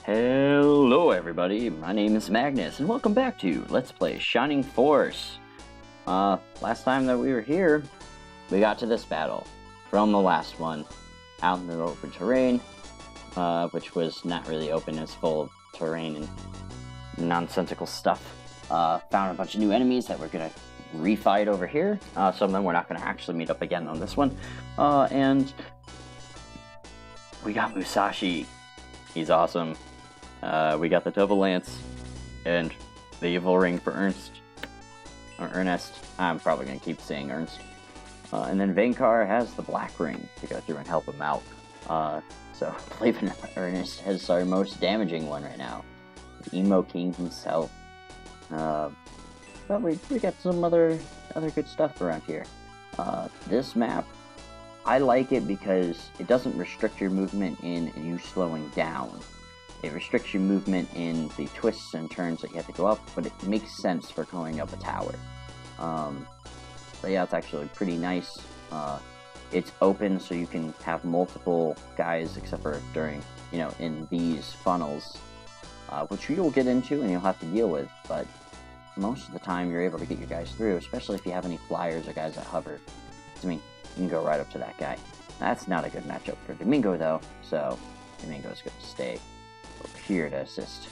Hello everybody, my name is Magnus, and welcome back to Let's Play Shining Force. Last time that we were here, we got to this battle from the last one, out in the open terrain, which was not really open, it's full of terrain and nonsensical stuff. Found a bunch of new enemies that we're gonna refight over here. Some of them we're not gonna actually meet up again on this one. And we got Musashi. He's awesome. We got the double lance and the evil ring for Ernest. I'm probably gonna keep saying Ernst. And then Vankar has the black ring to go through and help him out. So I believe Ernest has our most damaging one right now, the Emo King himself. But we got some other good stuff around here. This map, I like it because it doesn't restrict your movement in you slowing down. It restricts your movement in the twists and turns that you have to go up, but it makes sense for going up a tower. So yeah, it's actually pretty nice. It's open, so you can have multiple guys, except for during, in these funnels, which you'll get into and you'll have to deal with, but most of the time you're able to get your guys through, especially if you have any flyers or guys that hover. I mean, you can go right up to that guy. That's not a good matchup for Domingo, though, so Domingo's going to stay over here to assist.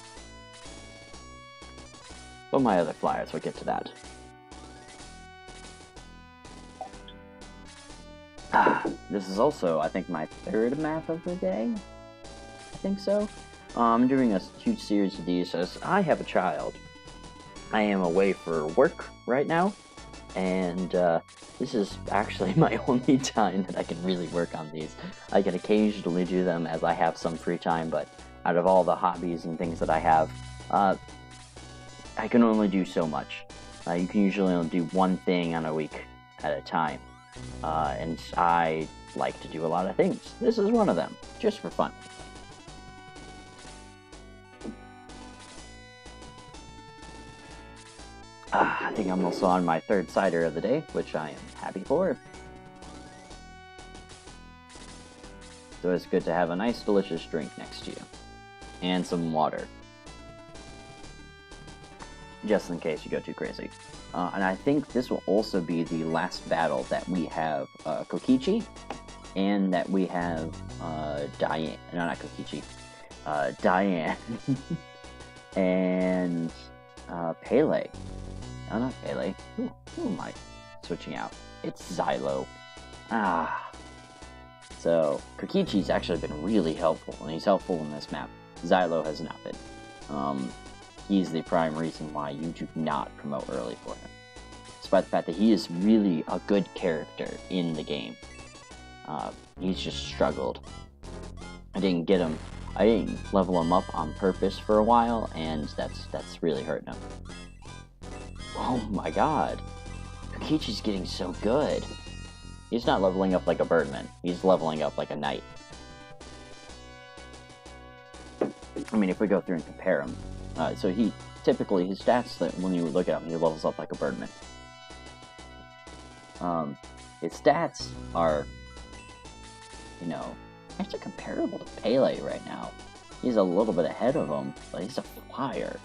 But my other flyers, we'll get to that. This is also, I think, my third map of the day. I think so. I'm doing a huge series of these as I have a child. I am away for work right now, and this is actually my only time that I can really work on these. I can occasionally do them as I have some free time, but out of all the hobbies and things that I have, I can only do so much. You can usually only do one thing on a week at a time, and I like to do a lot of things. This is one of them, just for fun. I think I'm also on my third cider of the day, which I am happy for. So it's good to have a nice, delicious drink next to you. And some water. Just in case you go too crazy. And I think this will also be the last battle that we have Kokichi, and that we have Diane. No, not Kokichi. Diane. And Pele. No, not Pele. Who am I switching out? It's Xylo. So, Kokichi's actually been really helpful, and he's helpful in this map. Xylo has not been. He's the prime reason why you do not promote early for him. Despite the fact that he is really a good character in the game. He's just struggled. I didn't level him up on purpose for a while, and that's really hurting him. Oh my god. Kokichi's getting so good. He's not leveling up like a birdman. He's leveling up like a knight. I mean, if we go through and compare him. So he, typically, his stats, that when you look at him, he levels up like a birdman. His stats are, actually comparable to Pele right now. He's a little bit ahead of him, but he's a flyer.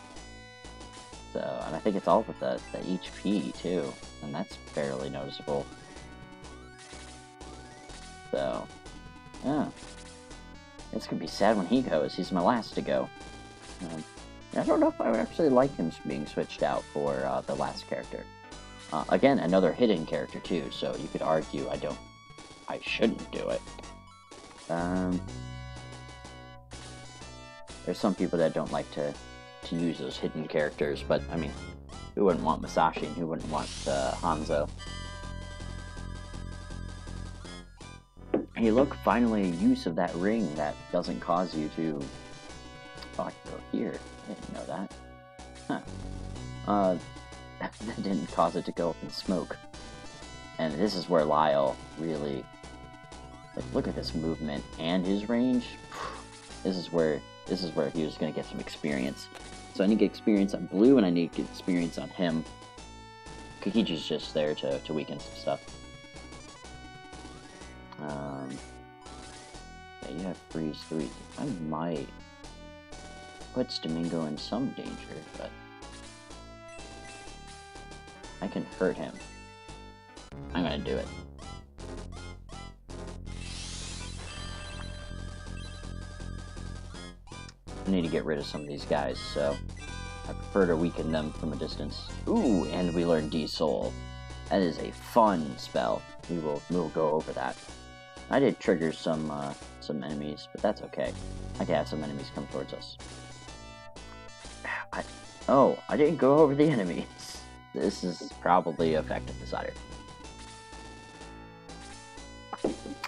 So, and I think it's all with the HP, too. And that's fairly noticeable. So, yeah. It's gonna be sad when he goes. He's my last to go. I don't know if I would actually like him being switched out for the last character. Again, another hidden character, too. So you could argue I shouldn't do it. There's some people that don't like to use those hidden characters, but I mean, who wouldn't want Musashi and who wouldn't want Hanzo? Hey look, finally use of that ring that doesn't cause you to... Oh, I can go here. I didn't know that. Huh. That didn't cause it to go up in smoke. And this is where Lyle really... look at this movement and his range. This is where he was going to get some experience. So I need to get experience on Blue, and I need to get experience on him. Kokichi's just there to weaken some stuff. Yeah, you have freeze 3. I might puts Domingo in some danger, but I can hurt him. I'm gonna do it. I need to get rid of some of these guys, so I prefer to weaken them from a distance. Ooh, and we learned D-Soul. That is a fun spell. We'll go over that. I did trigger some enemies, but that's okay. I can have some enemies come towards us. I didn't go over the enemies. This is probably effective decider.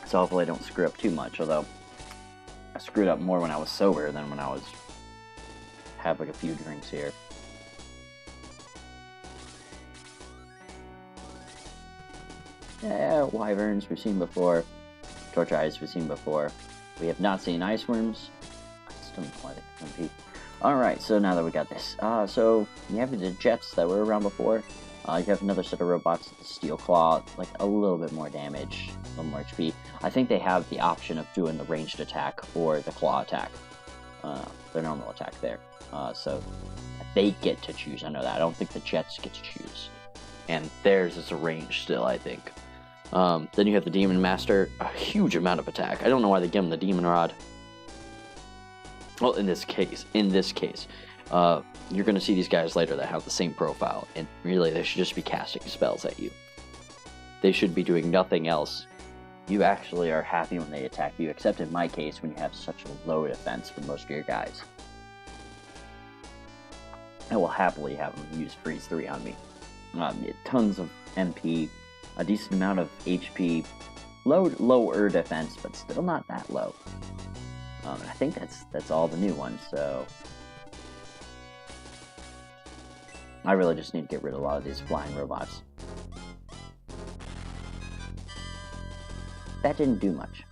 So hopefully I don't screw up too much, although I screwed up more when I was sober than when I was have like a few drinks here. Yeah, wyverns we've seen before. Torch eyes we've seen before. We have not seen ice worms. I just don't know why they can compete. Alright, so now that we got this. So you have the jets that were around before. You have another set of robots, the Steel Claw, like a little bit more damage, a little more HP. I think they have the option of doing the ranged attack or the claw attack. The normal attack there. So they get to choose, I know that. I don't think the jets get to choose. And theirs is a range still, I think. Then you have the Demon Master, a huge amount of attack. I don't know why they give him the Demon Rod. Well, in this case, you're going to see these guys later that have the same profile, and really they should just be casting spells at you. They should be doing nothing else. You actually are happy when they attack you, except in my case when you have such a low defense for most of your guys. I will happily have them use Freeze 3 on me. Tons of MP, a decent amount of HP, lower defense, but still not that low. And I think that's all the new ones, so I really just need to get rid of a lot of these flying robots. That didn't do much.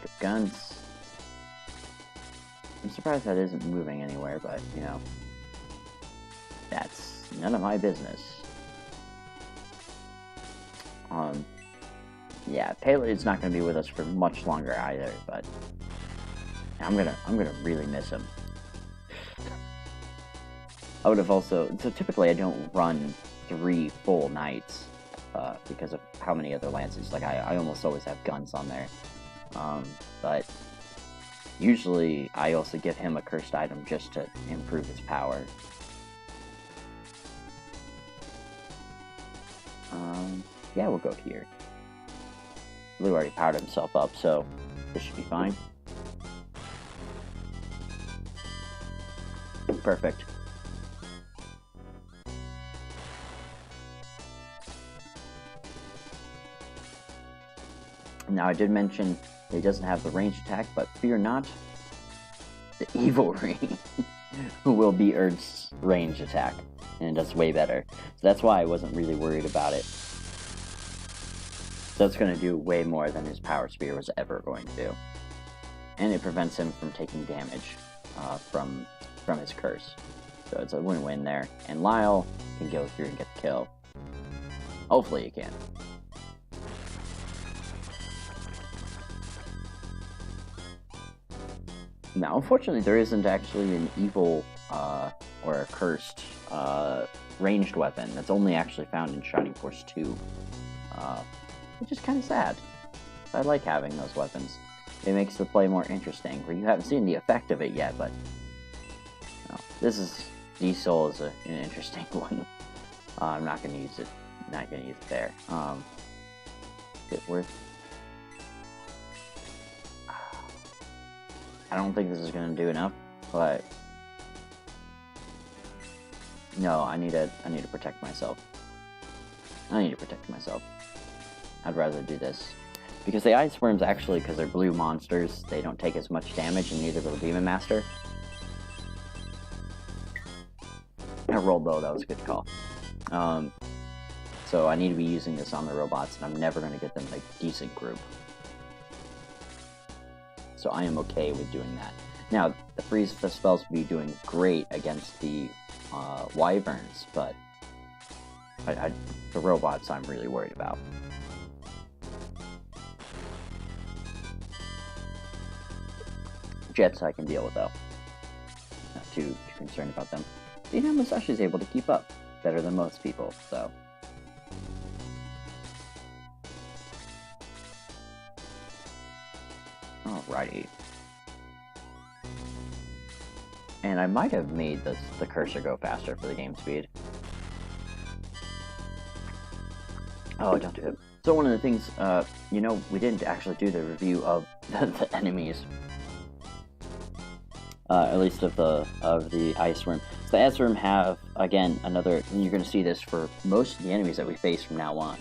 Good guns. I'm surprised that isn't moving anywhere, but, you know, that's none of my business. Yeah, Payload's not going to be with us for much longer either, but I'm gonna really miss him. I would have also, so typically I don't run 3 full nights because of how many other lances. Like I almost always have guns on there, but usually I also give him a cursed item just to improve his power. Yeah, we'll go here. Blue already powered himself up, so this should be fine. Perfect. Now, I did mention he doesn't have the range attack, but fear not, the Evil Ring will be Erd's range attack, and it does way better. So that's why I wasn't really worried about it. So it's going to do way more than his Power Spear was ever going to do. And it prevents him from taking damage from his curse. So it's a win-win there. And Lyle can go through and get the kill. Hopefully he can. Now, unfortunately, there isn't actually an evil or a cursed ranged weapon that's only actually found in Shining Force 2. Which is kind of sad. I like having those weapons. It makes the play more interesting, where you haven't seen the effect of it yet, but this is D-Soul is an interesting one. I'm not going to use it. Not going to use it there. Is it worth? I don't think this is going to do enough, but no, I need to protect myself. I need to protect myself. I'd rather do this. Because the Ice Worms actually, because they're blue monsters, they don't take as much damage, and neither will the Demon Master. I rolled low, that was a good call. So I need to be using this on the robots, and I'm never going to get them a decent group. So I am okay with doing that. Now, the freeze spells will be doing great against the Wyverns, but The robots I'm really worried about. Jets I can deal with, though. Not too concerned about them. You know, Musashi is able to keep up better than most people, so. Alrighty. And I might have made the cursor go faster for the game speed. Oh, don't do it. So one of the things, you know, we didn't actually do the review of the enemies. At least of the ice worm. So the ice worm have, again, another, and you're going to see this for most of the enemies that we face from now on.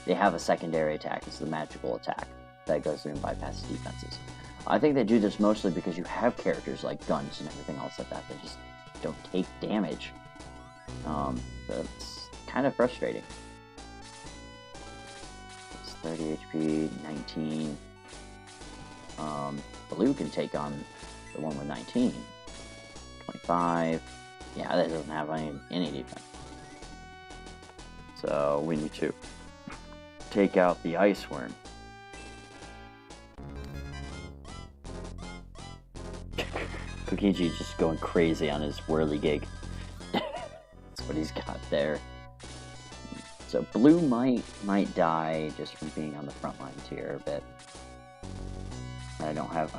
They have a secondary attack. It's the magical attack that goes through and bypasses defenses. I think they do this mostly because you have characters like guns and everything else like that that just don't take damage. That's kind of frustrating. It's 30 HP, 19. Blue can take on the one with 19. 25. Yeah, that doesn't have any defense. So we need to take out the ice worm. Kokichi's just going crazy on his whirligig. That's what he's got there. So blue might die just from being on the front lines here a bit. I don't have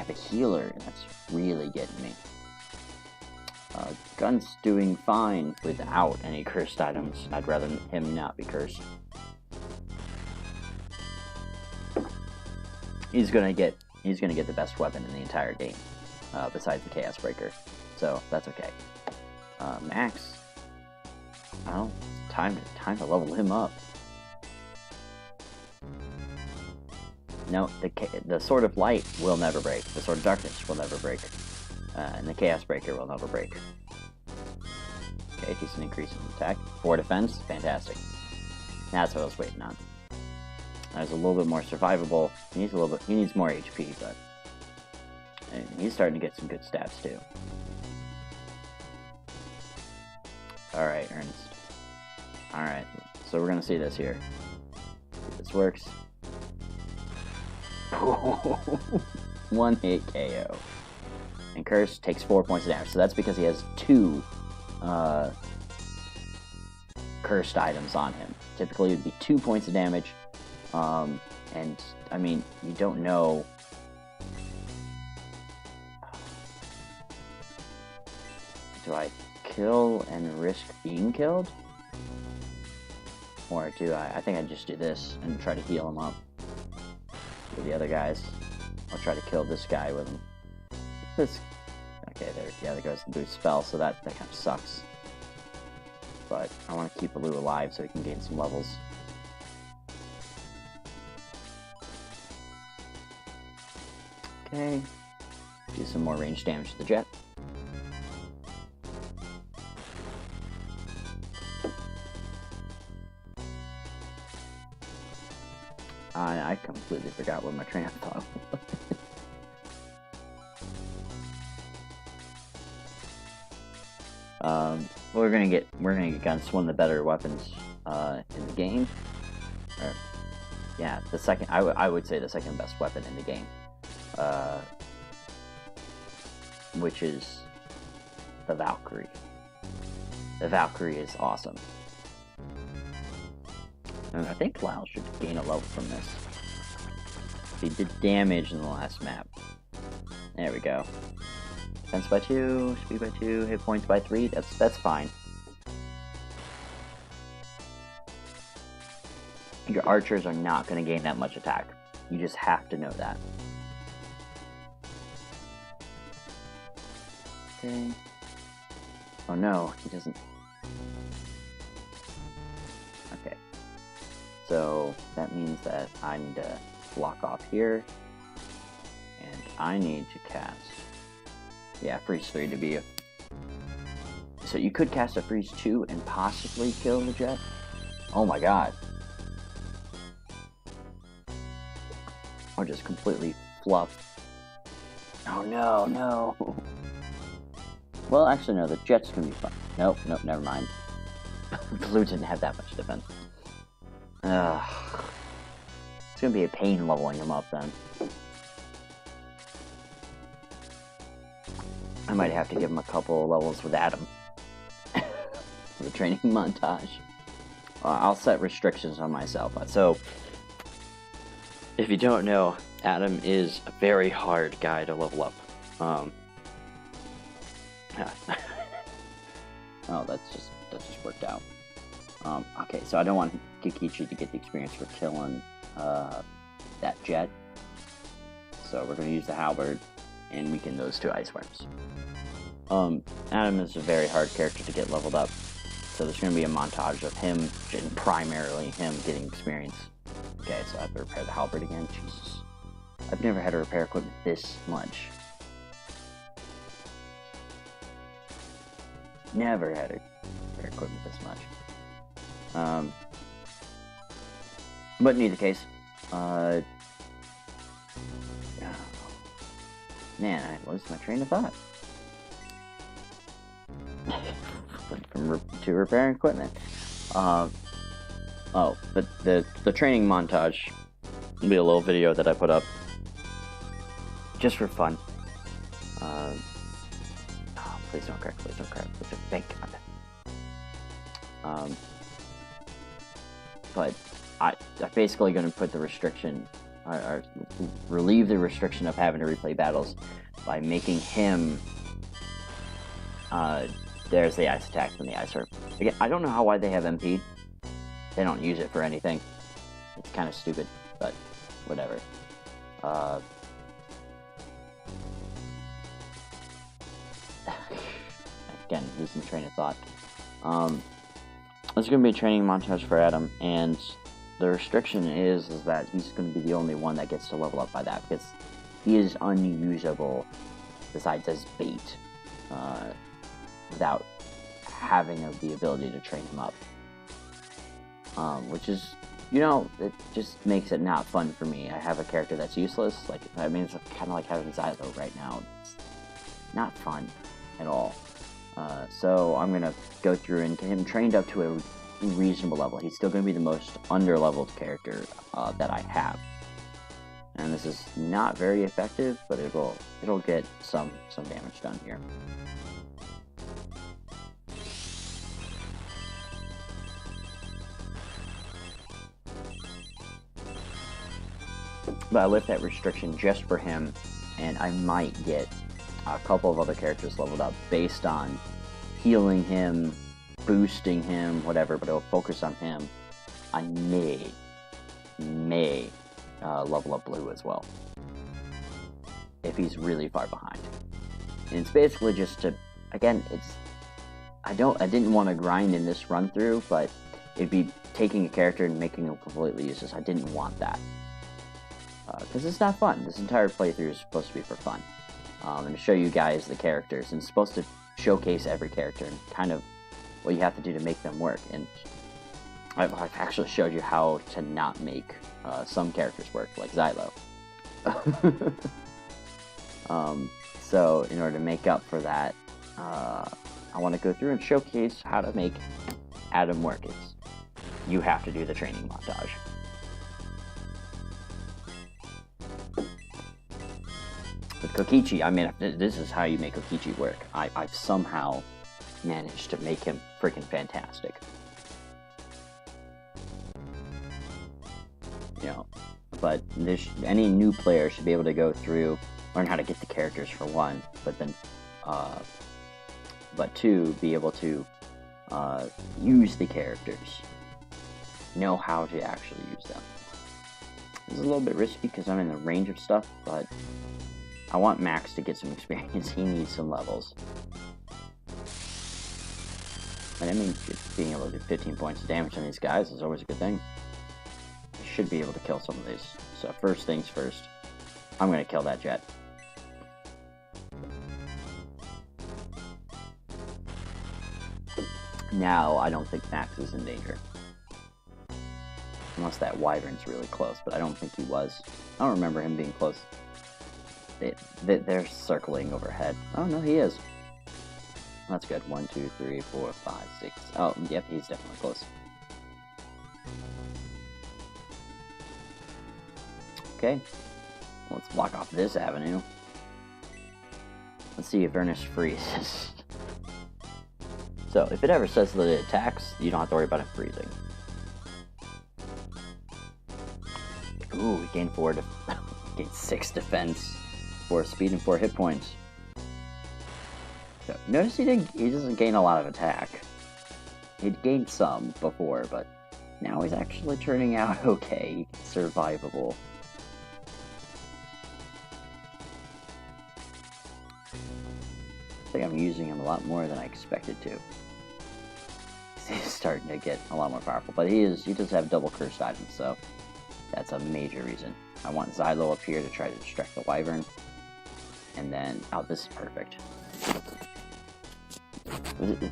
a healer, and that's really getting me. Gun's doing fine without any cursed items. I'd rather him not be cursed. He's gonna get the best weapon in the entire game, besides the Chaos Breaker. So that's okay. Max. Well, time to level him up. No, the Sword of Light will never break. The Sword of Darkness will never break. And the Chaos Breaker will never break. Okay, decent increase in attack. 4 defense, fantastic. That's what I was waiting on. That's a little bit more survivable. He needs more HP, but and he's starting to get some good stats too. Alright, Ernest. Alright, so we're gonna see this here. See if this works. 1 hit KO. And Curse takes 4 points of damage, so that's because he has 2 cursed items on him. Typically it would be 2 points of damage, and I mean, you don't know. Do I kill and risk being killed? Or do I think I just do this and try to heal him up with the other guys. I'll try to kill this guy with him. Okay, there goes the boost spell, so that kind of sucks. But I want to keep Baloo alive so he can gain some levels. Okay, do some more range damage to the jet. I completely forgot what my train of thought was. We're gonna get guns, one of the better weapons in the game. Yeah, the second. I would say the second best weapon in the game, which is the Valkyrie. The Valkyrie is awesome. And I think Lyle should gain a level from this. He did damage in the last map. There we go. Defense by 2, speed by 2, hit points by 3. That's fine. Your archers are not going to gain that much attack. You just have to know that. Okay. Oh no, he doesn't. Okay. So that means that I need to block off here. And I need to cast... Yeah, freeze 3 to be a... So you could cast a freeze 2 and possibly kill the jet? Oh my god. Or just completely fluff. Oh no, no. Well, actually no, the jet's gonna be fun. Nope, never mind. Blue didn't have that much defense. It's gonna be a pain leveling him up then. I might have to give him a couple levels with Adam. The training montage. I'll set restrictions on myself. So, if you don't know, Adam is a very hard guy to level up. Oh, that just worked out. Okay, so I don't want Kokichi to get the experience for killing that jet. So we're going to use the halberd and weaken those two ice worms. Adam is a very hard character to get leveled up. So there's going to be a montage of him, and primarily him, getting experience. Okay, so I have to repair the halberd again. Jesus. I've never had to repair equipment this much. Never had to repair equipment this much. But in either case, man, I lost my train of thought. To repairing equipment. Oh, but the training montage will be a little video that I put up just for fun. Oh, please don't crack, please don't crack, please don't, thank God. But I'm basically going to put the restriction, or relieve the restriction of having to replay battles by making him, there's the ice attacks and the ice herb. Again, I don't know why they have MP. They don't use it for anything. It's kind of stupid, but whatever. Again, losing train of thought. There's going to be a training montage for Adam, and the restriction is that he's going to be the only one that gets to level up by that, because he is unusable besides as bait, without having the ability to train him up. Which is, you know, it just makes it not fun for me. I have a character that's useless. Like, I mean, it's kind of like having Xylo right now. It's not fun at all. So I'm going to go through and get him trained up to a reasonable level. He's still going to be the most under-leveled character that I have. And this is not very effective, but it'll get some damage done here. But I lift that restriction just for him, and I might get a couple of other characters leveled up based on healing him, boosting him, whatever, but it'll focus on him. I may level up Blue as well, if he's really far behind. And it's basically just to, again, I didn't want to grind in this run through, but it'd be taking a character and making him completely useless. I didn't want that. Because it's not fun. This entire playthrough is supposed to be for fun. And to show you guys the characters, and it's supposed to showcase every character and kind of what you have to do to make them work. And I've actually showed you how to not make some characters work, like Xylo. So in order to make up for that, I want to go through and showcase how to make Adam work. You have to do the training montage. With Kokichi, I mean, this is how you make Kokichi work. I've somehow managed to make him freaking fantastic. You know, but any new player should be able to go through, learn how to get the characters for one, but then, but two, be able to use the characters, know how to actually use them. This is a little bit risky because I'm in the range of stuff, but I want Max to get some experience. He needs some levels. And I mean, being able to do 15 points of damage on these guys is always a good thing. I should be able to kill some of these. So first things first, I'm going to kill that jet. Now, I don't think Max is in danger. Unless that wyvern's really close, but I don't think he was. I don't remember him being close. They're circling overhead. Oh, no, he is. That's good. 1, 2, 3, 4, 5, 6. Oh, yep, he's definitely close. Okay. Let's block off this avenue. Let's see if Ernest freezes. So, if it ever says that it attacks, you don't have to worry about it freezing. Ooh, we gained 6 defense, 4 speed, and 4 hit points. So, notice he doesn't gain a lot of attack. He'd gained some before, but now he's actually turning out okay, survivable. I think I'm using him a lot more than I expected to. He's starting to get a lot more powerful, but he does have double cursed items, so that's a major reason. I want Xylo up here to try to distract the Wyvern, and then, oh, this is perfect.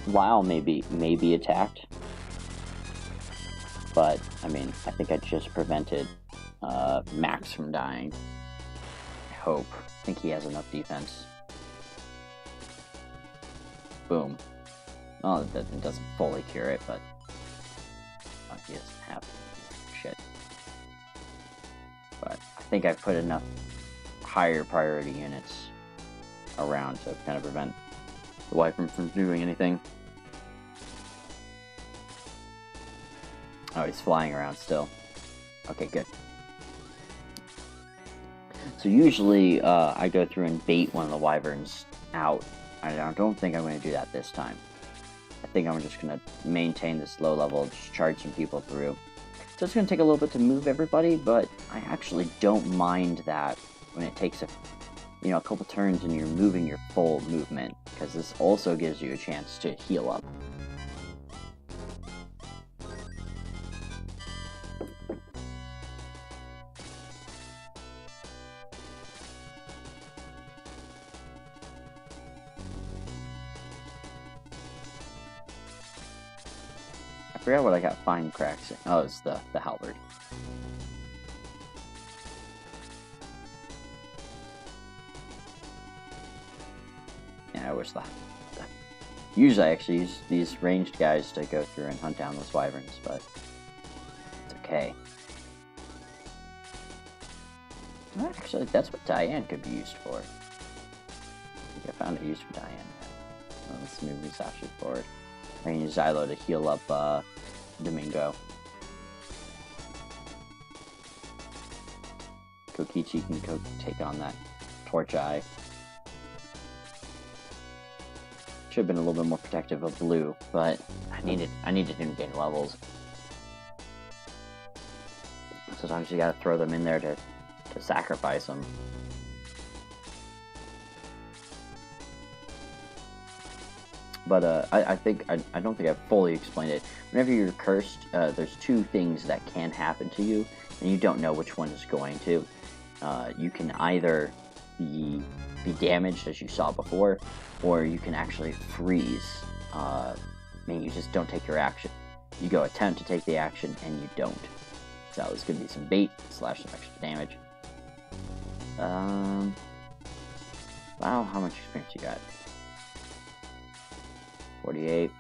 Lyle may be attacked, but I mean, I think I just prevented Max from dying. I hope. I think he has enough defense. Boom. Oh, it doesn't fully cure it, but he doesn't have shit. But I think I've put enough higher priority units around to kind of prevent the Wyvern from doing anything. Oh, he's flying around still. Okay, good. So usually I go through and bait one of the Wyverns out. I don't think I'm going to do that this time. I think I'm just going to maintain this low level, just charge some people through. So it's going to take a little bit to move everybody, but I actually don't mind that when it takes a couple turns and you're moving your full movement, because this also gives you a chance to heal up. I forgot what I got fine cracks in. Oh, it's the halberd. Yeah, I wish that. Usually I actually use these ranged guys to go through and hunt down those wyverns, but it's okay. Well, actually, that's what Diane could be used for. I think I found a use for Diane. Well, let's move Musashi forward. I can use Xylo to heal up Domingo. Kokichi can go take on that Torch Eye. Should have been a little bit more protective of Blue, but I needed him to gain levels. Sometimes you gotta throw them in there to sacrifice them. But I don't think I've fully explained it. Whenever you're cursed, there's two things that can happen to you, and you don't know which one is going to. You can either be damaged, as you saw before, or you can actually freeze. Meaning you just don't take your action. You go attempt to take the action, and you don't. So it's going to be some bait / some extra damage. Wow, how much experience you got? 48.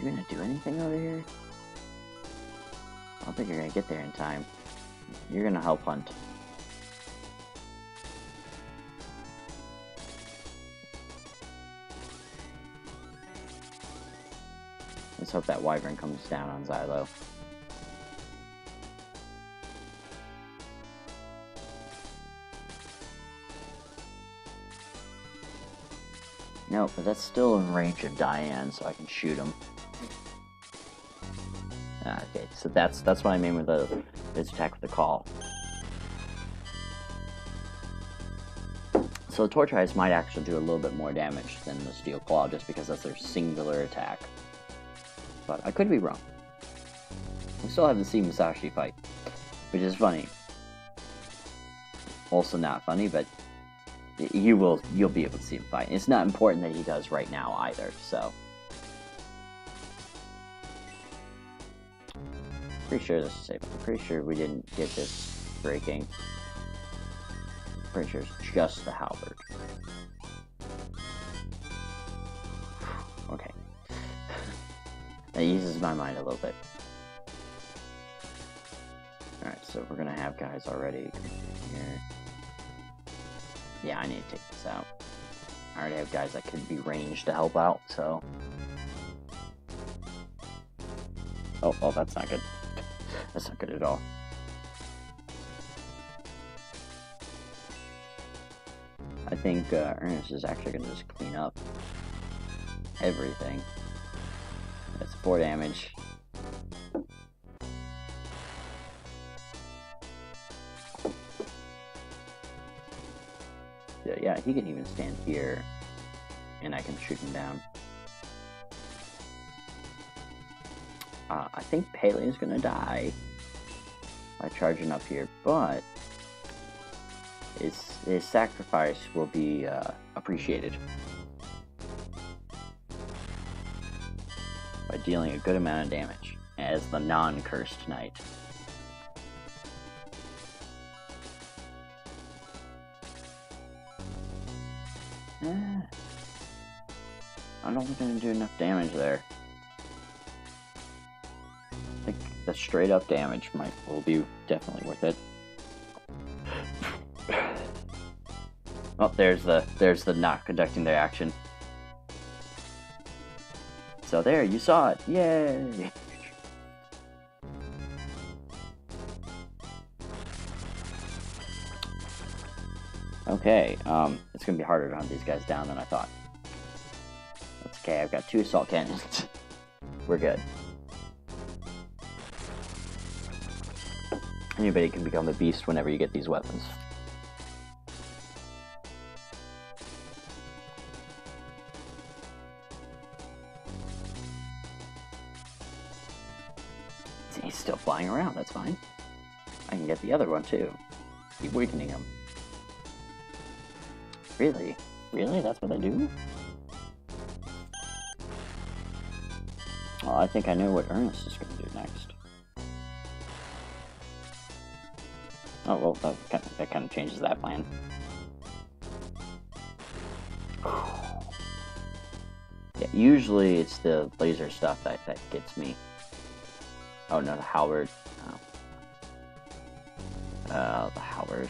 You gonna do anything over here? I don't think you're gonna get there in time. You're gonna help hunt. Let's hope that wyvern comes down on Xylo. No, but that's still in range of Diane, so I can shoot him. Okay, so that's what I mean with this attack with the call. So the Torch Eyes might actually do a little bit more damage than the Steel Claw, just because that's their singular attack. But I could be wrong. We still haven't seen Musashi fight, which is funny. Also not funny, but you'll be able to see him fight. It's not important that he does right now either, so. Pretty sure this is safe. I'm pretty sure we didn't get this breaking. Pretty sure it's just the halberd. That eases my mind a little bit. Alright, so we're gonna have guys already here. Yeah, I need to take this out. I already have guys that could be ranged to help out, so... Oh, that's not good. That's not good at all. I think Ernest is actually going to just clean up everything. That's 4 damage. Yeah, he can even stand here, and I can shoot him down. I think Pele is going to die by charging up here, but his sacrifice will be appreciated by dealing a good amount of damage as the non-cursed knight. I don't think I'm going to do enough damage there. I think the straight up damage will be definitely worth it. Oh, there's the not conducting their action. So there, you saw it. Yay! Okay, it's gonna be harder to hunt these guys down than I thought. That's okay, I've got 2 assault cannons. We're good. Anybody can become a beast whenever you get these weapons. See, he's still flying around, that's fine. I can get the other one too. Keep weakening him. Really? Really? That's what I do? Well, I think I know what Ernest is going to do next. Oh, well, that kind of changes that plan. Yeah, usually it's the laser stuff that gets me. Oh, no, the halberd. Oh. The halberd.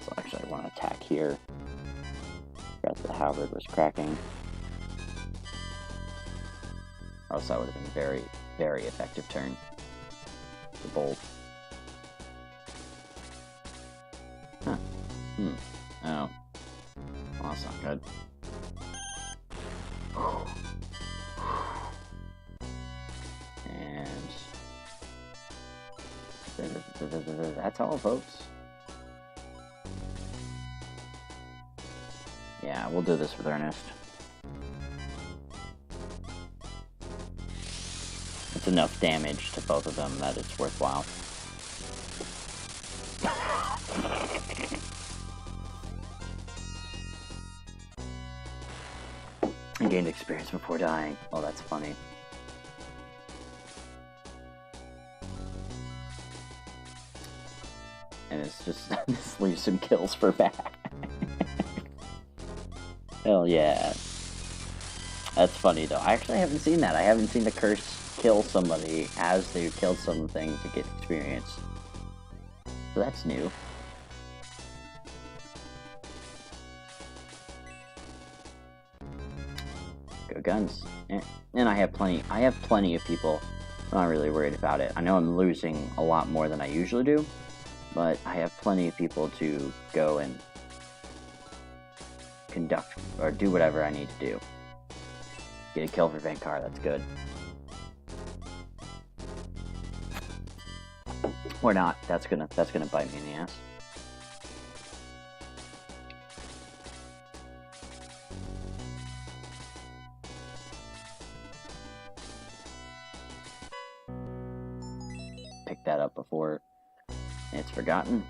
So actually I want to attack here. Forgot the halberd was cracking. Or else that would have been a very, very effective turn. The bolt. Huh. Oh. Well, that's not good. And... that's all, folks. Yeah, we'll do this with Ernest. It's enough damage to both of them that it's worthwhile. I gained experience before dying. Oh, that's funny. And it's just, this leaves some kills for back. Hell yeah. That's funny though. I actually haven't seen that. I haven't seen the curse kill somebody as they killed something to get experience. So that's new. Go guns. And I have plenty of people. I'm not really worried about it. I know I'm losing a lot more than I usually do, but I have plenty of people to go and conduct or do whatever I need to do. Get a kill for Vankar, that's good. Or not, that's gonna bite me in the ass. Pick that up before it's forgotten.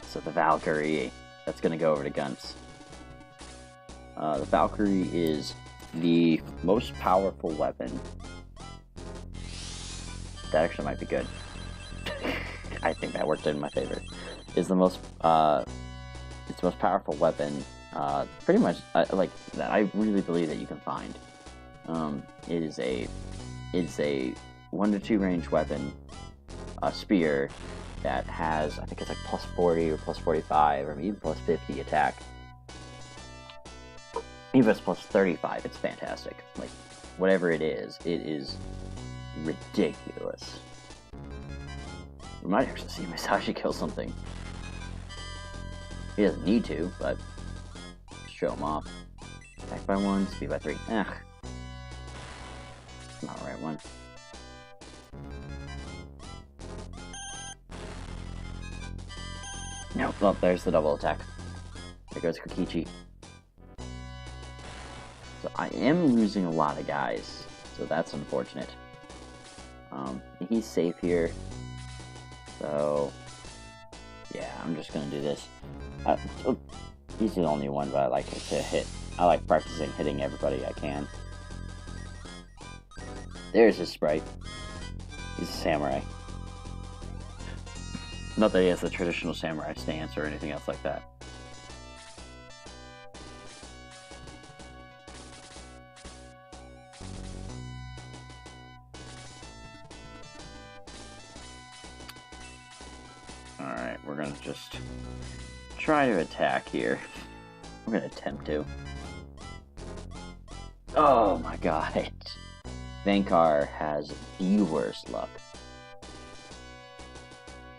So the Valkyrie, that's gonna go over to guns. The Valkyrie is the most powerful weapon. That actually might be good. I think that worked in my favor. Is the most, it's the most powerful weapon pretty much like that. I really believe that you can find. It's a 1 to 2 range weapon, a spear that has, I think it's like plus 40 or plus 45 or even plus 50 attack. Even if it's plus 35, it's fantastic. Like, whatever it is ridiculous. We might actually see Masashi kill something. He doesn't need to, but show him off. Attack by 1, speed by 3. Ugh. Not the right one. Nope, oh, there's the double attack. There goes Kokichi. So I am losing a lot of guys, so that's unfortunate. He's safe here, so yeah, I'm just gonna do this. He's the only one, but I like to hit. I like practicing hitting everybody I can. There's his sprite. He's a samurai. Not that he has the traditional samurai stance or anything else like that. Alright, we're gonna just try to attack here. I'm gonna attempt to. Oh my god. Vankar has the worst luck.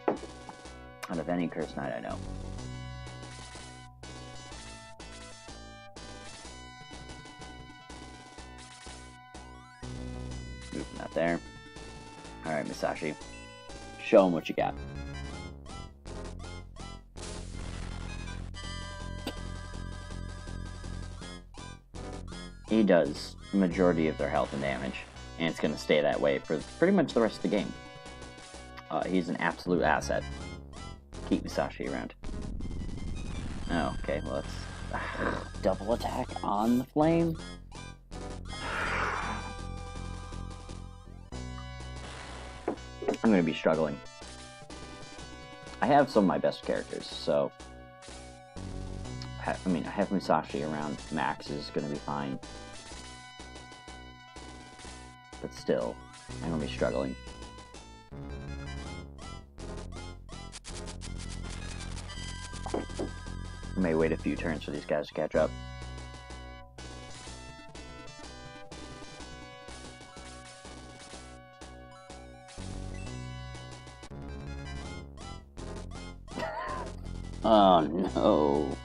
Out of any Curse Knight I know. Moving that there. Alright, Masashi. Show him what you got. He does the majority of their health and damage, and it's going to stay that way for pretty much the rest of the game. He's an absolute asset. Keep Masashi around. Oh, okay, well let's double attack on the flame. I'm going to be struggling. I have some of my best characters, so I have Musashi around Max is going to be fine. But still, I'm going to be struggling. I may wait a few turns for these guys to catch up. Oh no.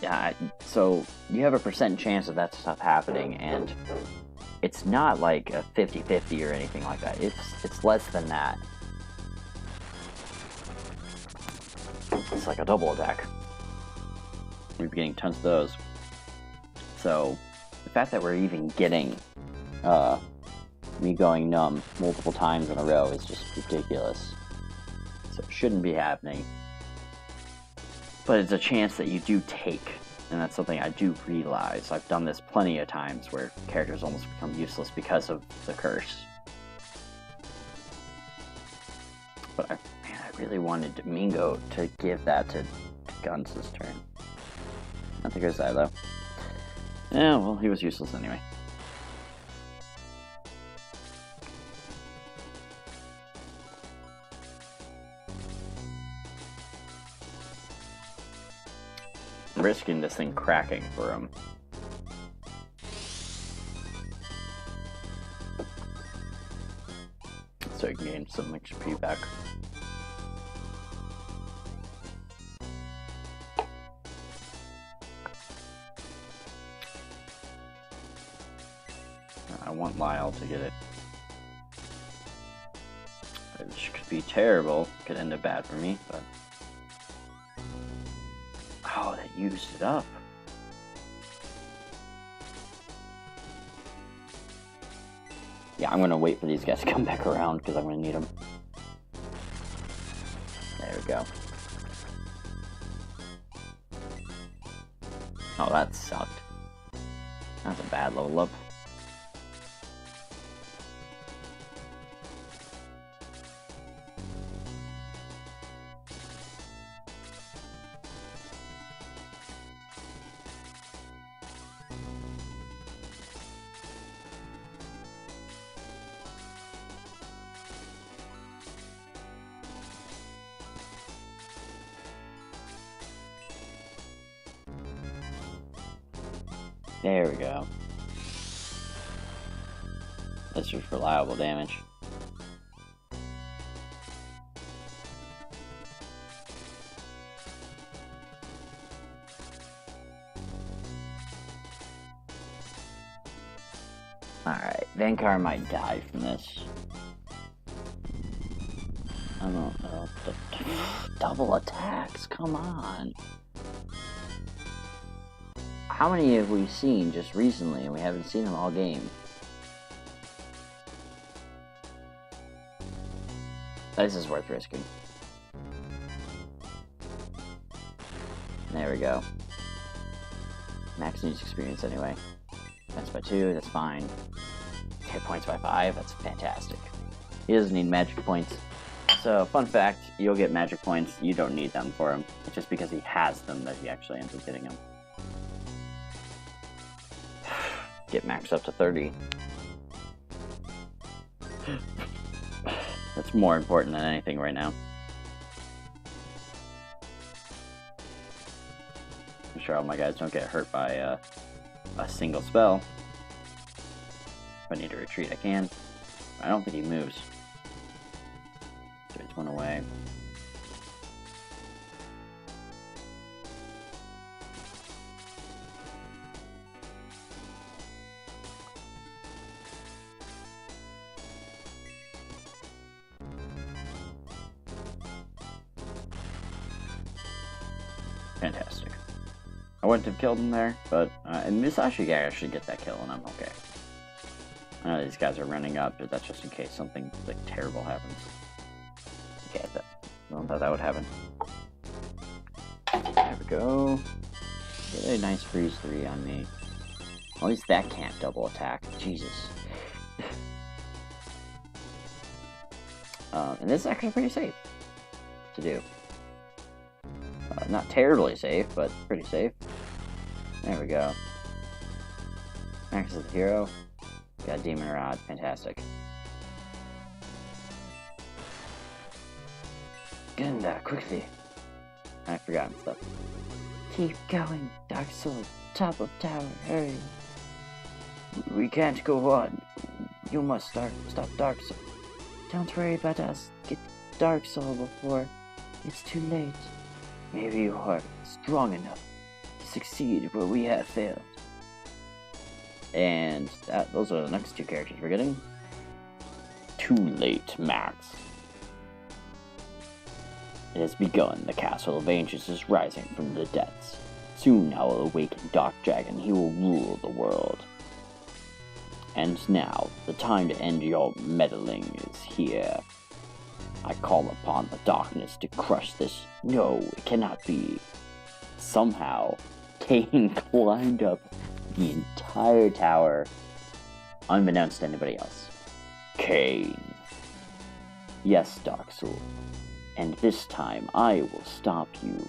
Yeah, so you have a % chance of that stuff happening, and it's not like a 50-50 or anything like that. It's less than that. It's like a double attack. We're getting tons of those. So the fact that we're even getting me going numb multiple times in a row is just ridiculous. So it shouldn't be happening. But it's a chance that you do take, and that's something I do realize. I've done this plenty of times where characters almost become useless because of the curse. But I really wanted Domingo to give that to Guns this turn. I think it was that though. Yeah, well, he was useless anyway. I'm risking this thing cracking for him. So I can gain some XP back. I want Lyle to get it. Which could be terrible. Could end up bad for me, but... Oh, that used it up. Yeah, I'm gonna wait for these guys to come back around because I'm gonna need them. There we go. Oh, that sucked. That's a bad level up. There we go. That's just reliable damage. Alright, Vankar might die from this. I don't know. Double attacks, come on. How many have we seen just recently and we haven't seen them all game? This is worth risking. There we go. Max needs experience anyway. That's by 2, that's fine. Hit points by 5, that's fantastic. He doesn't need magic points. So, fun fact, you'll get magic points, you don't need them for him. It's just because he has them that he actually ends up getting them. Get max up to 30. That's more important than anything right now. I'm sure all my guys don't get hurt by a single spell. If I need to retreat, I can. I don't think he moves. So he's one away. Fantastic. I wouldn't have killed him there, but and Musashi can actually get that kill, and I'm okay. I know these guys are running up, but that's just in case something like terrible happens. Okay, I don't thought that would happen. There we go. Get a nice freeze 3 on me. At least that can't double attack. Jesus. And this is actually pretty safe to do. Not terribly safe, but pretty safe. There we go. Max is the hero. Got Demon Rod. Fantastic. Get in there, quickly. I've forgotten stuff. Keep going, Dark Soul. Top of tower, hurry. We can't go on. You must stop Dark Soul. Don't worry about us. Get Dark Soul before it's too late. Maybe you are strong enough to succeed where we have failed. And those are the next 2 characters we're getting. Too late, Max. It has begun. The Castle of Ancients is rising from the depths. Soon I will awaken Dark Dragon. He will rule the world. And now, the time to end your meddling is here. I call upon the darkness to crush this. No, it cannot be. Somehow, Cain climbed up the entire tower, unbeknownst to anybody else. Cain. Yes, Dark Soul. And this time, I will stop you.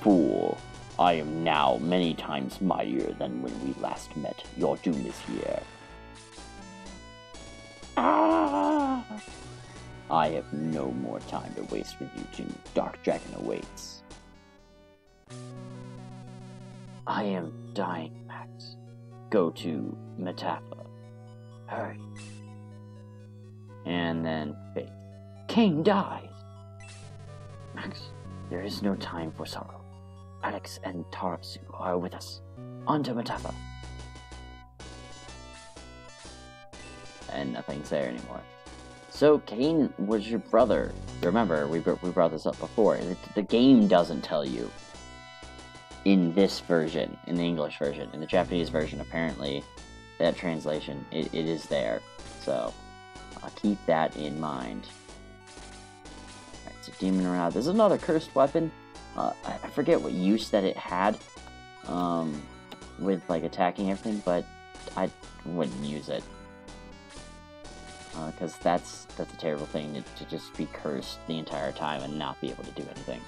Fool, I am now many times mightier than when we last met. Your doom is here. Ah! I have no more time to waste with you two. Dark Dragon awaits. I am dying, Max. Go to Metafa. Hurry. And then fate. Cain dies! Max, there is no time for sorrow. Alex and Taratsu are with us. On to Metafa. And nothing's there anymore. So, Cain was your brother. Remember, we brought this up before. The game doesn't tell you. In this version, in the English version. In the Japanese version, apparently, that translation, it is there. So, I'll keep that in mind. Alright, so Demon Rod. This is another cursed weapon. I forget what use that it had. With, like, attacking everything, but I wouldn't use it. Because that's a terrible thing to just be cursed the entire time and not be able to do anything.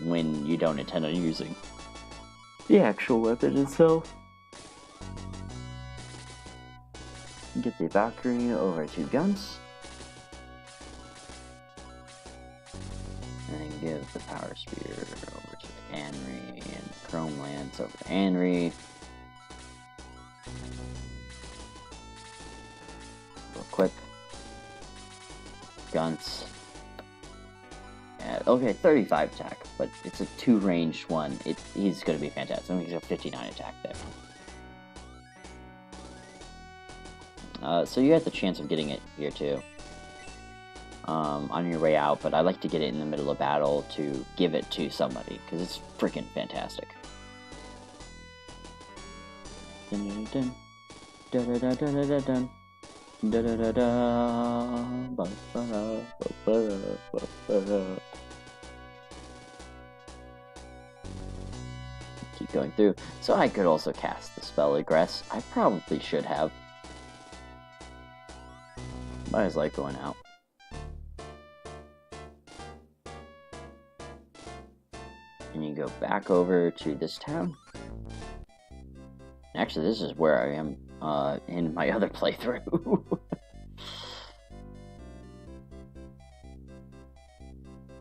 When you don't intend on using the actual weapon itself. Get the Valkyrie over to Guns. And then give the Power Spear over to Anri and Chrome Lance over to Henry. Equip. Guns. Okay, 35 attack, but it's a 2-ranged one. He's going to be fantastic. He's got 59 attack there. So you have the chance of getting it here too. On your way out, but I like to get it in the middle of battle to give it to somebody, because it's freaking fantastic. Dun, dun, dun, dun, dun, dun, dun, dun. Da, da, da, da. Ba, ba, ba, ba, ba, ba, ba. Keep going through. So I could also cast the spell Egress. I probably should have. But I just like going out. And you go back over to this town. Actually, this is where I am in my other playthrough.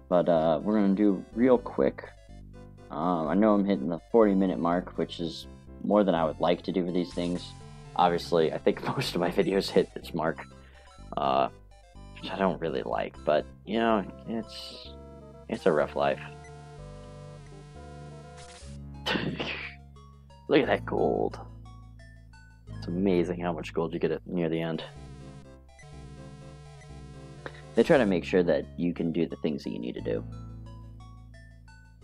But we're going to do real quick. I know I'm hitting the 40-minute mark, which is more than I would like to do for these things. Obviously, I think most of my videos hit this mark, which I don't really like. But, you know, it's a rough life. Look at that gold. It's amazing how much gold you get near the end. They try to make sure that you can do the things that you need to do.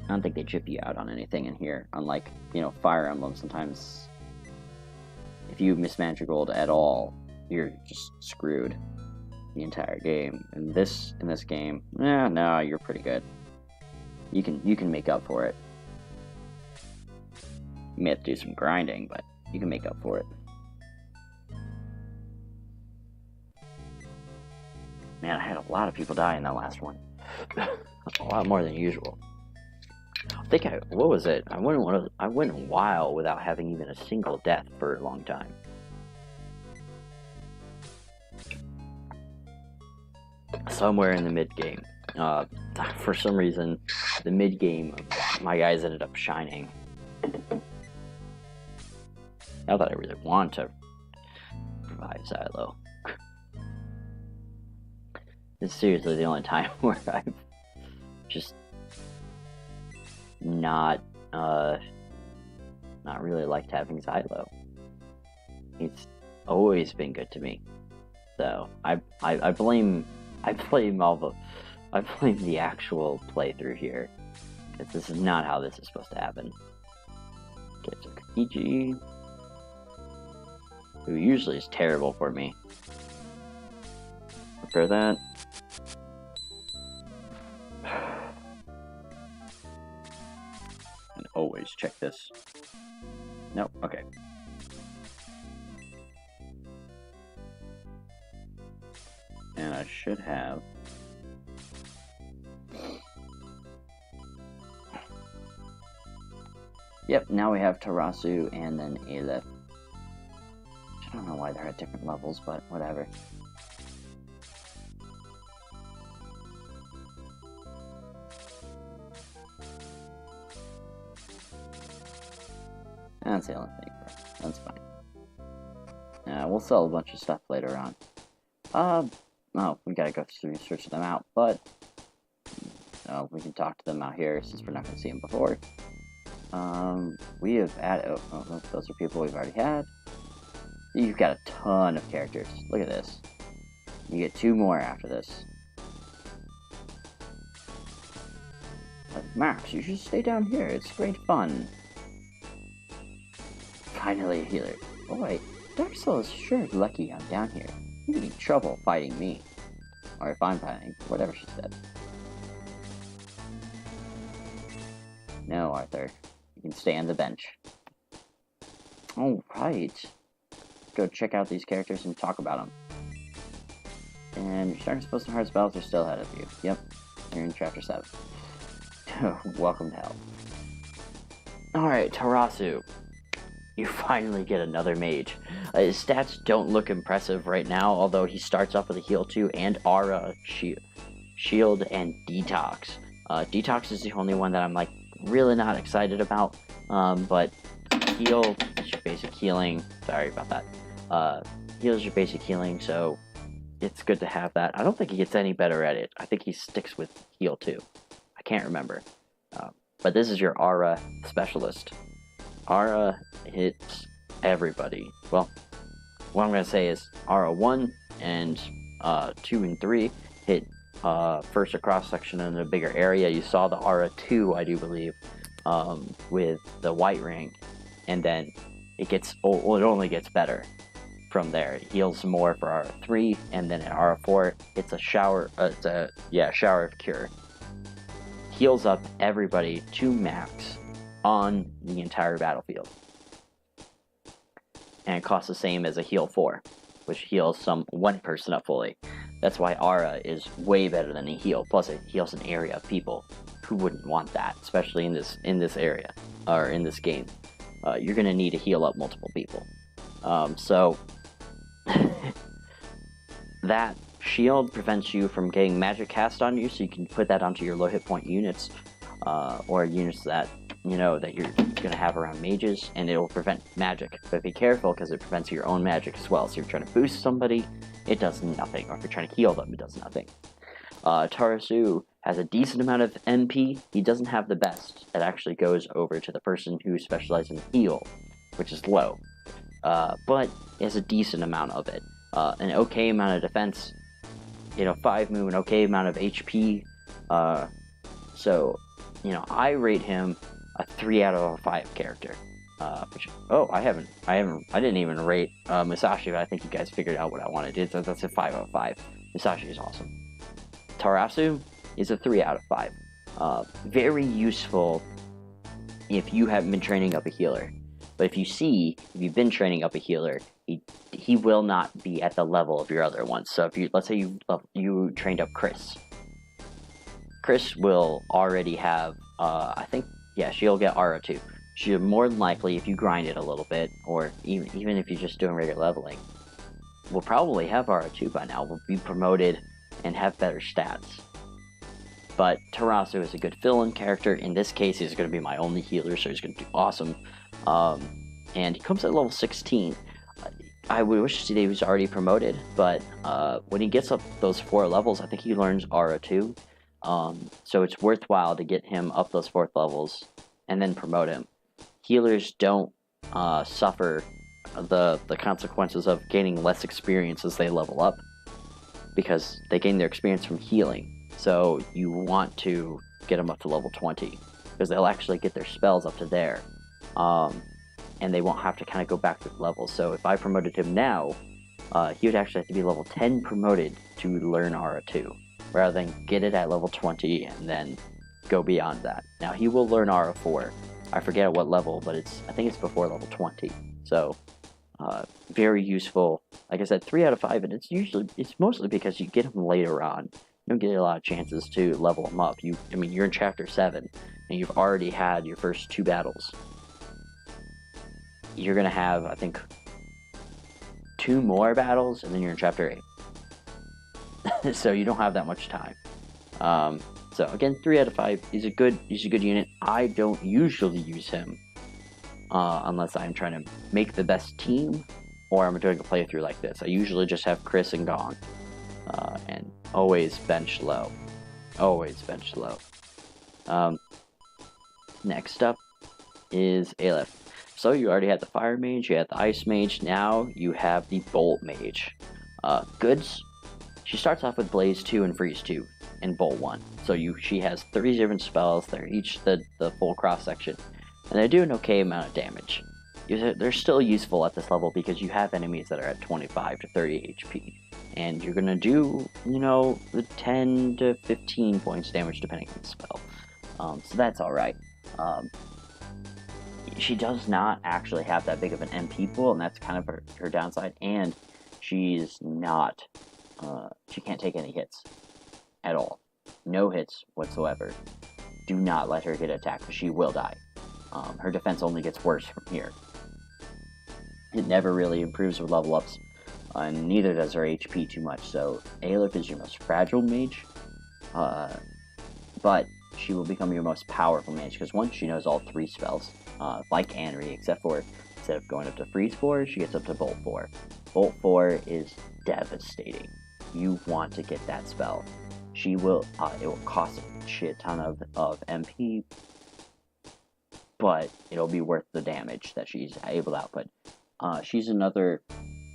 I don't think they chip you out on anything in here. Unlike, you know, Fire Emblem, sometimes if you mismanage your gold at all, you're just screwed the entire game. In this game, no, you're pretty good. You can make up for it. You may have to do some grinding, but you can make up for it. Man, I had a lot of people die in that last one. A lot more than usual. I think what was it? I went a while without having even a single death for a long time. Somewhere in the mid-game. For some reason, the mid-game, my guys ended up shining. Not that I really want to revive Silo. It's seriously the only time where I've just not really liked having Xylo. It's always been good to me. So I blame the actual playthrough here. Because this is not how this is supposed to happen. Okay, so Kakiji, who usually is terrible for me. Prepare that. And always check this. Nope, okay. And I should have... Yep, now we have Tarasu and then Aleph. I don't know why they're at different levels, but whatever. That's the only thing. That's fine. We'll sell a bunch of stuff later on. Oh, we gotta go search them out, but we can talk to them out here since we're not gonna see them before. We have added. Oh, those are people we've already had. You've got a ton of characters. Look at this. You get 2 more after this. Max, you should stay down here. It's great fun. Finally a healer. Boy, Dark Soul is sure lucky I'm down here. You'd be in trouble fighting me. Or if I'm fighting, whatever she said. No, Arthur. You can stay on the bench. Alright. Go check out these characters and talk about them. And your starting supposed to hard spells are still ahead of you. Yep. You're in chapter 7. Welcome to hell. Alright, Tarasu. You finally get another mage. His stats don't look impressive right now, although he starts off with a heal 2 and aura, shield, and detox. Detox is the only one that I'm like really not excited about. But heal is your basic healing. Sorry about that. Heal is your basic healing, so it's good to have that. I don't think he gets any better at it. I think he sticks with heal too. I can't remember. But this is your aura specialist. Aura hits everybody. Well, what I'm going to say is aura 1 and 2 and 3 hit first a cross section in a bigger area. You saw the aura 2, I do believe, with the white ring, and then it only gets better from there. It heals more for aura 3, and then at aura 4 it's a shower. Shower of cure. Heals up everybody to max on the entire battlefield, and it costs the same as a heal 4, which heals one person up fully. That's why aura is way better than a heal. Plus, it heals an area of people. Who wouldn't want that, especially in this area or in this game? You're gonna need to heal up multiple people. So that shield prevents you from getting magic cast on you, so you can put that onto your low hit point units, or units that that you're gonna have around mages, and it will prevent magic. But be careful, because it prevents your own magic as well. So if you're trying to boost somebody, it does nothing, or if you're trying to heal them, it does nothing. Tarasu has a decent amount of MP. He doesn't have the best. It actually goes over to the person who specializes in heal, which is low. But it has a decent amount of it. An okay amount of defense. 5 move, an okay amount of HP. So, I rate him a 3 out of 5 character. I didn't even rate Musashi, but I think you guys figured out what I wanted to do. That's a 5 out of 5. Musashi is awesome. Tarasu is a 3 out of 5. Very useful if you haven't been training up a healer. But if you've been training up a healer, he will not be at the level of your other ones. So if let's say you trained up Chris. Chris will already have, she'll get Aura 2. She'll more than likely, if you grind it a little bit, or even if you're just doing regular leveling, will probably have Aura 2 by now. Will be promoted and have better stats. But Tarasu is a good fill-in character. In this case, he's going to be my only healer, so he's going to do awesome. And he comes at level 16. I would wish that he was already promoted, but when he gets up those 4 levels, I think he learns Aura 2. So it's worthwhile to get him up those 4th levels and then promote him. Healers don't suffer the consequences of gaining less experience as they level up, because they gain their experience from healing. So you want to get them up to level 20, because they'll actually get their spells up to there. And they won't have to kind of go back to the levels. So if I promoted him now, he would actually have to be level 10 promoted to learn Aura 2, rather than get it at level 20 and then go beyond that. Now he will learn Aura 4. I forget at what level, but I think it's before level 20. So very useful. Like I said, 3 out of 5, and it's mostly because you get him later on. You don't get a lot of chances to level him up. You're in chapter 7, and you've already had your first 2 battles. You're gonna have, I think, 2 more battles, and then you're in chapter 8. So you don't have that much time. So again, 3 out of 5. He's a good unit. I don't usually use him unless I'm trying to make the best team, or I'm doing a playthrough like this. I usually just have Chris and Gong, and always bench low. Always bench low. Next up is Aleph. So you already had the Fire Mage, you had the Ice Mage, now you have the Bolt Mage. Goods, she starts off with Blaze 2 and Freeze 2, and Bolt 1. So she has 3 different spells, they're each the full cross-section, and they do an okay amount of damage. They're still useful at this level because you have enemies that are at 25 to 30 HP, and you're gonna do, the 10 to 15 points damage depending on the spell. So that's alright. She does not actually have that big of an MP pool, and that's kind of her downside, and she's not, she can't take any hits at all. No hits whatsoever. Do not let her get attacked, because she will die. Her defense only gets worse from here. It never really improves with level ups, and neither does her HP too much, so Aleph is your most fragile mage, but she will become your most powerful mage, because once she knows all 3 spells, like Anri, except for instead of going up to Freeze 4, she gets up to Bolt 4. Bolt 4 is devastating. You want to get that spell. She will, it will cost a shit ton of MP, but it'll be worth the damage that she's able to output. She's another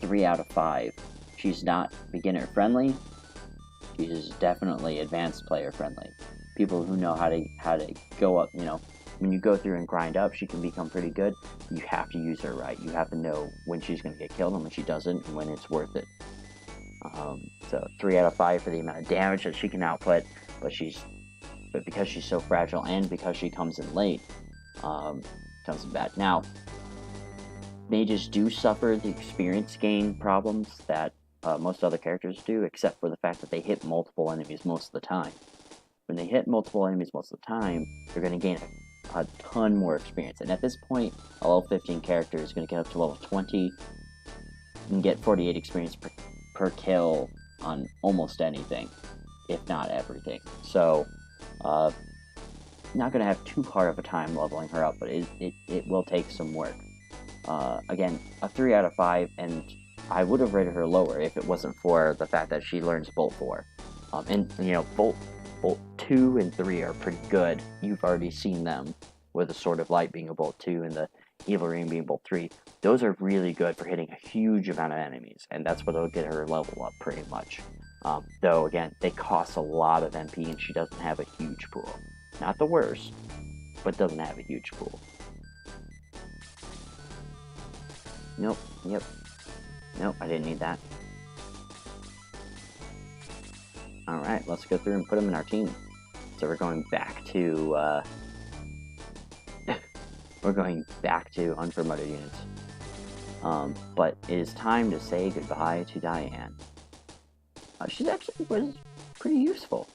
3 out of 5. She's not beginner friendly. She's definitely advanced player friendly. People who know how to go up, you know, when you go through and grind up, she can become pretty good. You have to use her right. You have to know when she's going to get killed and when she doesn't, and when it's worth it. So 3 out of 5 for the amount of damage that she can output, but because she's so fragile and because she comes in late, comes in bad. Now, mages do suffer the experience gain problems that most other characters do, except for the fact that they hit multiple enemies most of the time. When they hit multiple enemies most of the time, they're going to gain a ton more experience. And at this point, a level 15 character is going to get up to level 20 and get 48 experience per kill on almost anything, if not everything. So, not going to have too hard of a time leveling her up, but it will take some work. Again, a 3 out of 5, and I would have rated her lower if it wasn't for the fact that she learns Bolt 4. And, you know, Bolt 2 and 3 are pretty good. You've already seen them, with the Sword of Light being a Bolt 2 and the Evil Ring being Bolt 3. Those are really good for hitting a huge amount of enemies, and that's what'll get her level up pretty much. Though, again, they cost a lot of MP, and she doesn't have a huge pool. Not the worst, but doesn't have a huge pool. Nope, yep. Nope, I didn't need that. Alright, let's go through and put them in our team. So we're going back to, we're going back to unpromoted units. But it is time to say goodbye to Diane. She actually was pretty useful.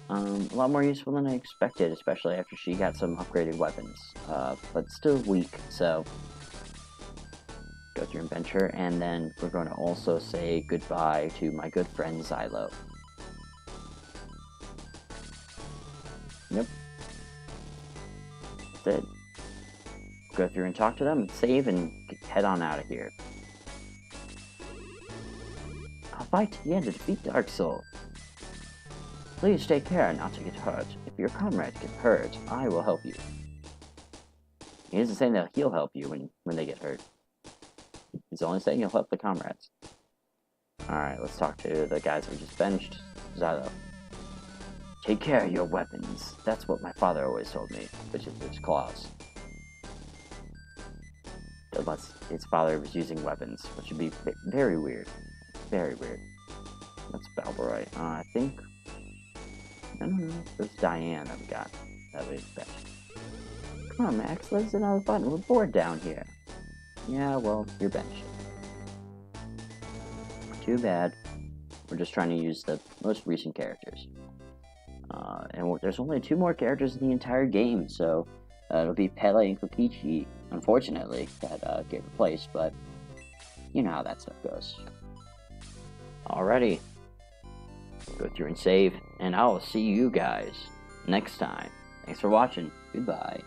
A lot more useful than I expected, especially after she got some upgraded weapons. But still weak, so go through and bench her, and then we're going to also say goodbye to my good friend Xylo. Yep. That's it. Go through and talk to them, save, and head on out of here. I'll fight to the end to defeat Dark Soul. Please take care not to get hurt. If your comrade gets hurt, I will help you. He isn't saying that he'll help you when they get hurt. He's only saying he'll help the comrades. Alright, let's talk to the guys we just benched. Xylo. Take care of your weapons. That's what my father always told me, which is his claws. Unless his father was using weapons, which would be very weird. Very weird. That's Balboroy. I think... I don't know. There's Diane that we got. That we expect. Come on, Max. Let's another button. We're bored down here. Yeah, well, you're benched. Too bad. We're just trying to use the most recent characters. And there's only 2 more characters in the entire game, so it'll be Pele and Kokichi, unfortunately, that get replaced, but you know how that stuff goes. Alrighty. Go through and save, and I'll see you guys next time. Thanks for watching. Goodbye.